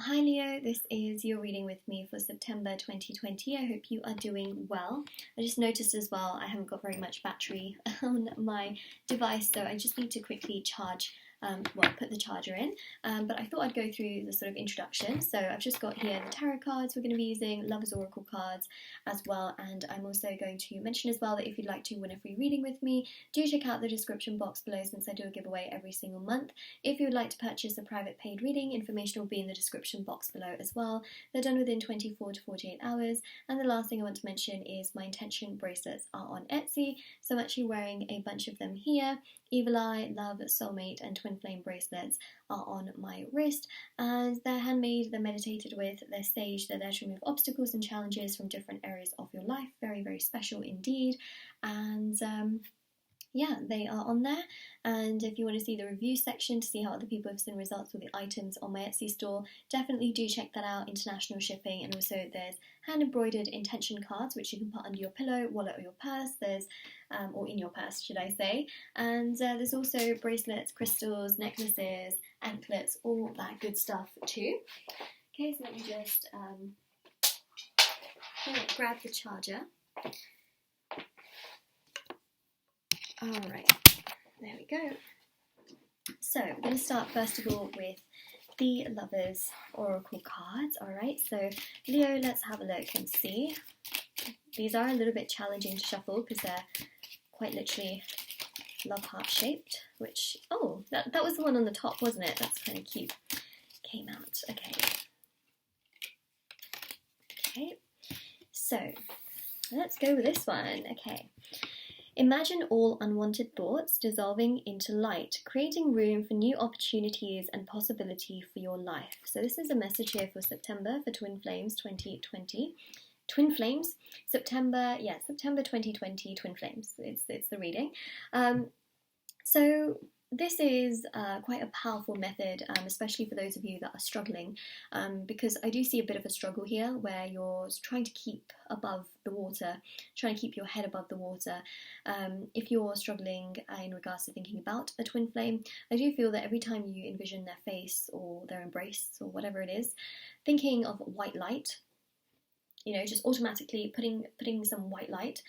Hi Leo, this is your reading with me for September 2020. I hope you are doing well. I just noticed as well I haven't got very much battery on my device, so I just need to quickly charge, put the charger in. But I thought I'd go through the sort of introduction. So I've just got here the tarot cards we're going to be using, Lover's Oracle cards as well, and I'm also going to mention as well that if you'd like to win a free reading with me, do check out the description box below since I do a giveaway every single month. If you would like to purchase a private paid reading, information will be in the description box below as well. They're done within 24 to 48 hours. And the last thing I want to mention is my intention bracelets are on Etsy. So I'm actually wearing a bunch of them here. Evil Eye, Love, Soulmate and Twin Flame bracelets are on my wrist, and they're handmade, they're meditated with, they're sage, they're there to remove obstacles and challenges from different areas of your life. Very, very special indeed. And yeah, they are on there. And if you want to see the review section to see how other people have seen results with the items on my Etsy store, definitely do check that out. International shipping. And also there's hand embroidered intention cards which you can put under your pillow, wallet or your purse. There's or in your purse should I say. And there's also bracelets, crystals, necklaces, anklets, all that good stuff too. Okay, so let me just grab the charger. Alright, there we go. So we're going to start first of all with the Lover's Oracle cards. Alright, so Leo, let's have a look and see. These are a little bit challenging to shuffle because they're quite literally love heart shaped, which, oh, that was the one on the top, wasn't it? That's kind of cute. Came out, okay. Okay, so let's go with this one, okay. Imagine all unwanted thoughts dissolving into light, creating room for new opportunities and possibility for your life. So this is a message here for September for Twin Flames 2020. Twin Flames, September 2020, Twin Flames, it's the reading. So this is quite a powerful method, especially for those of you that are struggling, because I do see a bit of a struggle here where you're trying to keep above the water, trying to keep your head above the water. If you're struggling in regards to thinking about a twin flame, I do feel that every time you envision their face or their embrace or whatever it is, thinking of white light, you know, just automatically putting some white light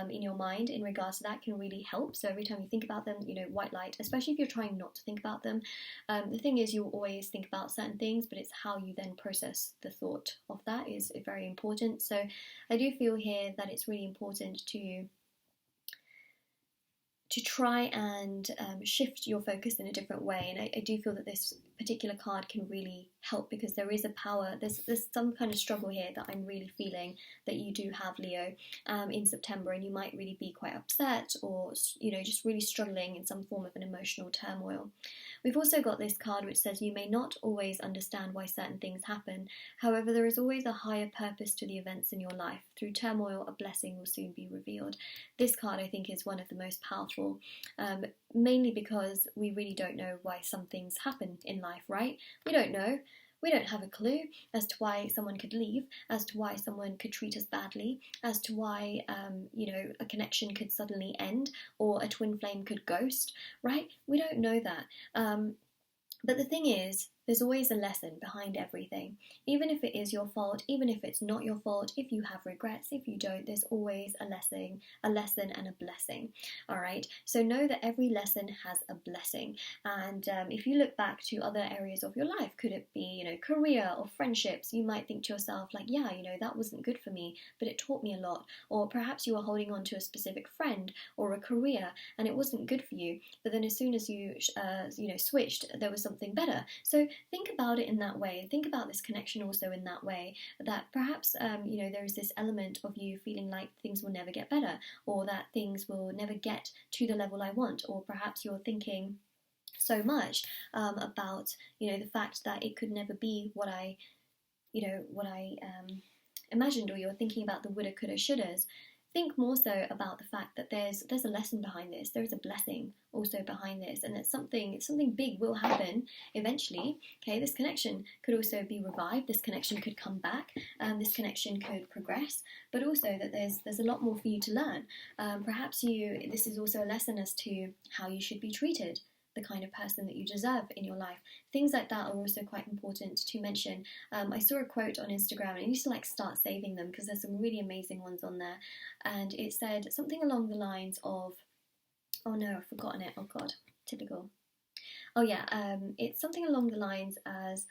in your mind in regards to that can really help. So every time you think about them, you know, white light, especially if you're trying not to think about them. The thing is, you'll always think about certain things, but it's how you then process the thought of that is very important. So I do feel here that it's really important to try and shift your focus in a different way, and I do feel that this particular card can really help because there is a power, there's some kind of struggle here that I'm really feeling that you do have, Leo, in September, and you might really be quite upset or, you know, just really struggling in some form of an emotional turmoil. We've also got this card which says you may not always understand why certain things happen, however there is always a higher purpose to the events in your life. Through turmoil, a blessing will soon be revealed. This card I think is one of the most powerful, mainly because we really don't know why some things happen in life, right? We don't know. We don't have a clue as to why someone could leave, as to why someone could treat us badly, as to why, you know, a connection could suddenly end or a twin flame could ghost, right? We don't know that. But the thing is, there's always a lesson behind everything. Even if it is your fault, even if it's not your fault, if you have regrets, if you don't, there's always a lesson and a blessing. All right. So know that every lesson has a blessing. And if you look back to other areas of your life, could it be, you know, career or friendships, you might think to yourself like, yeah, you know, that wasn't good for me, but it taught me a lot. Or perhaps you were holding on to a specific friend or a career and it wasn't good for you. But then as soon as you, you know, switched, there was something better. So think about it in that way. Think about this connection also in that way, that perhaps, you know, there is this element of you feeling like things will never get better or that things will never get to the level I want, or perhaps you're thinking so much about, you know, the fact that it could never be what I imagined, or you're thinking about the woulda, coulda, shouldas. Think more so about the fact that there's a lesson behind this, there is a blessing also behind this, and that something big will happen eventually. Okay, this connection could also be revived, this connection could come back, this connection could progress, but also that there's a lot more for you to learn. Perhaps this is also a lesson as to how you should be treated the kind of person that you deserve in your life. Things like that are also quite important to mention. I saw a quote on Instagram, and I need to start saving them because there's some really amazing ones on there. And it said something along the lines of, oh no, I've forgotten it. Oh God, typical. Oh yeah, it's something along the lines as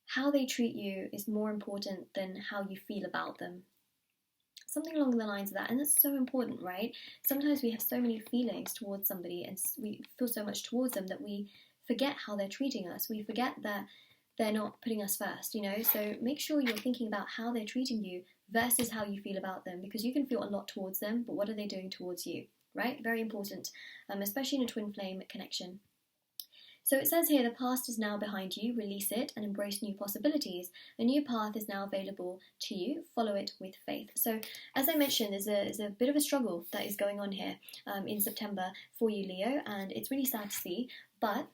how they treat you is more important than how you feel about them. Something along the lines of that, and that's so important, right? Sometimes we have so many feelings towards somebody and we feel so much towards them that we forget how they're treating us. We forget that they're not putting us first, So make sure you're thinking about how they're treating you versus how you feel about them, because you can feel a lot towards them, but what are they doing towards you, right? Very important, especially in a twin flame connection. So it says here, the past is now behind you, release it and embrace new possibilities. A new path is now available to you, follow it with faith. So as I mentioned, there's a bit of a struggle that is going on here in September for you, Leo, and it's really sad to see, but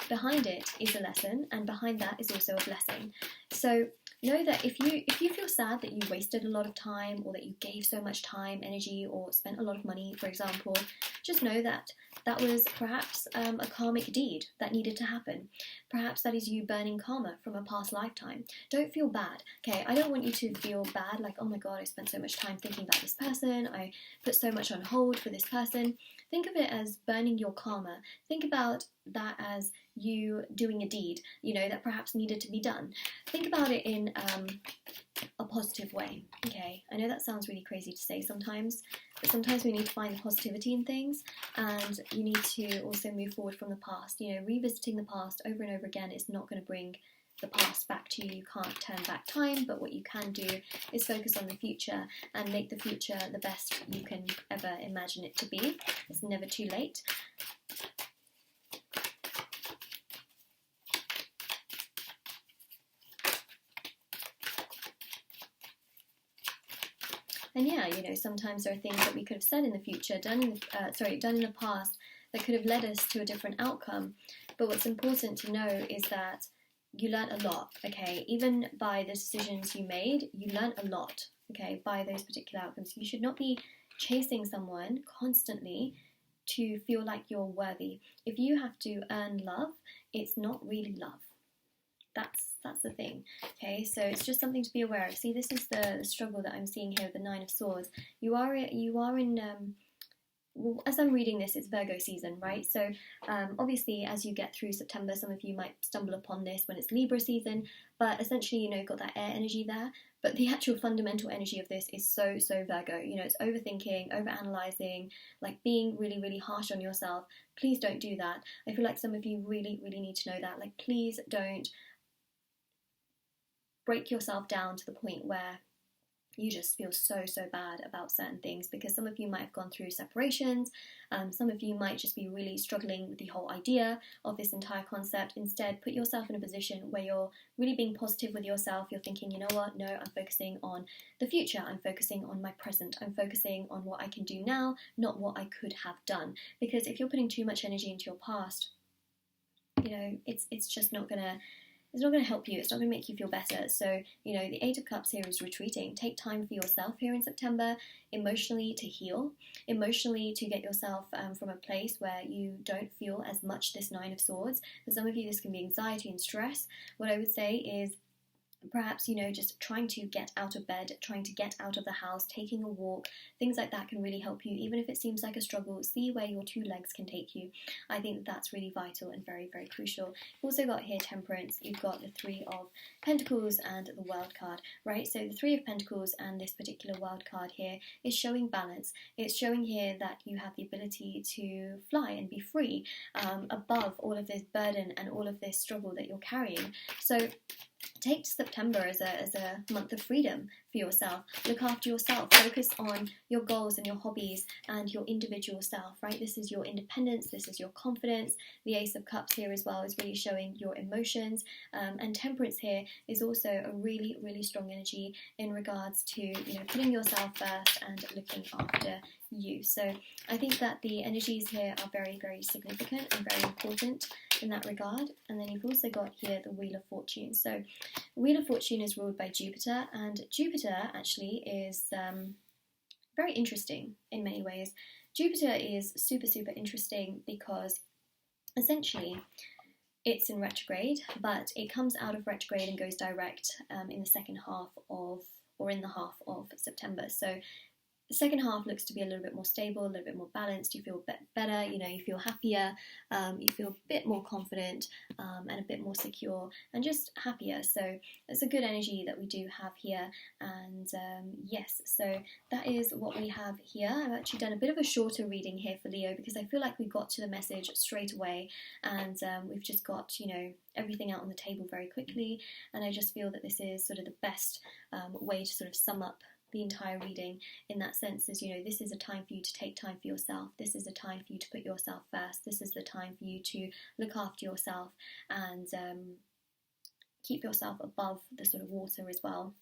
behind it is a lesson, and behind that is also a blessing. So know that if you feel sad that you wasted a lot of time, or that you gave so much time, energy, or spent a lot of money, for example, just know that that was perhaps a karmic deed that needed to happen. Perhaps that is you burning karma from a past lifetime. Don't feel bad, okay? I don't want you to feel bad, like, oh my God, I spent so much time thinking about this person, I put so much on hold for this person. Think of it as burning your karma. Think about that as you doing a deed, that perhaps needed to be done. Think about it in a positive way, okay? I know that sounds really crazy to say sometimes, but sometimes we need to find the positivity in things, and you need to also move forward from the past. Revisiting the past over and over again is not going to bring the past back to you. You can't turn back time, but what you can do is focus on the future and make the future the best you can ever imagine it to be. It's never too late. And yeah, sometimes there are things that we could have said in the future, done in the past, that could have led us to a different outcome. But what's important to know is that you learnt a lot, okay? Even by the decisions you made, you learnt a lot, okay, by those particular outcomes. You should not be chasing someone constantly to feel like you're worthy. If you have to earn love, it's not really love. That's the thing, okay? So it's just something to be aware of. See, this is the struggle that I'm seeing here with the Nine of Swords. You are in well, as I'm reading this, it's Virgo season, right? So obviously, as you get through September, some of you might stumble upon this when it's Libra season, but essentially, you've got that air energy there. But the actual fundamental energy of this is so Virgo. It's overthinking, overanalyzing, like being really, really harsh on yourself. Please don't do that. I feel like some of you really, really need to know that. Like, please don't break yourself down to the point where you just feel so bad about certain things, because some of you might have gone through separations, some of you might just be really struggling with the whole idea of this entire concept. Instead, put yourself in a position where you're really being positive with yourself. You're thinking, you know what, no, I'm focusing on the future, I'm focusing on my present, I'm focusing on what I can do now, not what I could have done. Because if you're putting too much energy into your past, it's just not gonna help you. It's not going to make you feel better. So, the Eight of Cups here is retreating. Take time for yourself here in September, emotionally to heal, emotionally to get yourself from a place where you don't feel as much this Nine of Swords. For some of you, this can be anxiety and stress. What I would say is perhaps, just trying to get out of bed, trying to get out of the house, taking a walk, things like that can really help you. Even if it seems like a struggle, see where your two legs can take you. I think that's really vital and very, very crucial. You've also got here Temperance, you've got the Three of Pentacles and the World card, right? So the Three of Pentacles and this particular World card here is showing balance. It's showing here that you have the ability to fly and be free above all of this burden and all of this struggle that you're carrying. So take September as a month of freedom for yourself. Look after yourself. Focus on your goals and your hobbies and your individual self, right? This is your independence. This is your confidence. The Ace of Cups here as well is really showing your emotions. And Temperance here is also a really, really strong energy in regards to, putting yourself first and looking after you. So I think that the energies here are very, very significant and very important in that regard. And then you've also got here the Wheel of Fortune. So Wheel of Fortune is ruled by Jupiter, and Jupiter actually is very interesting in many ways. Jupiter is super interesting because essentially it's in retrograde, but it comes out of retrograde and goes direct in the second half of, or in the half of September. So the second half looks to be a little bit more stable, a little bit more balanced. You feel better, you know, you feel happier, you feel a bit more confident and a bit more secure and just happier. So it's a good energy that we do have here. And yes, so that is what we have here. I've actually done a bit of a shorter reading here for Leo because I feel like we got to the message straight away, and we've just got, you know, everything out on the table very quickly. And I just feel that this is sort of the best way to sort of sum up the entire reading in that sense. Is, you know, this is a time for you to take time for yourself. This is a time for you to put yourself first. This is the time for you to look after yourself and keep yourself above the sort of water as well,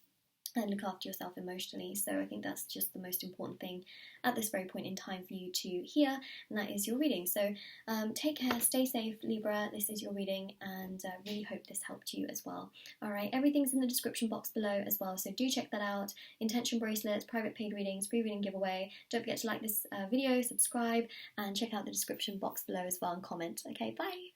and look after yourself emotionally. So I think that's just the most important thing at this very point in time for you to hear, and that is your reading. So take care, stay safe, Libra. This is your reading, and really hope this helped you as well. All right, everything's in the description box below as well, so do check that out. Intention bracelets, private paid readings, free reading giveaway. Don't forget to like this video, subscribe, and check out the description box below as well and comment. Okay, bye.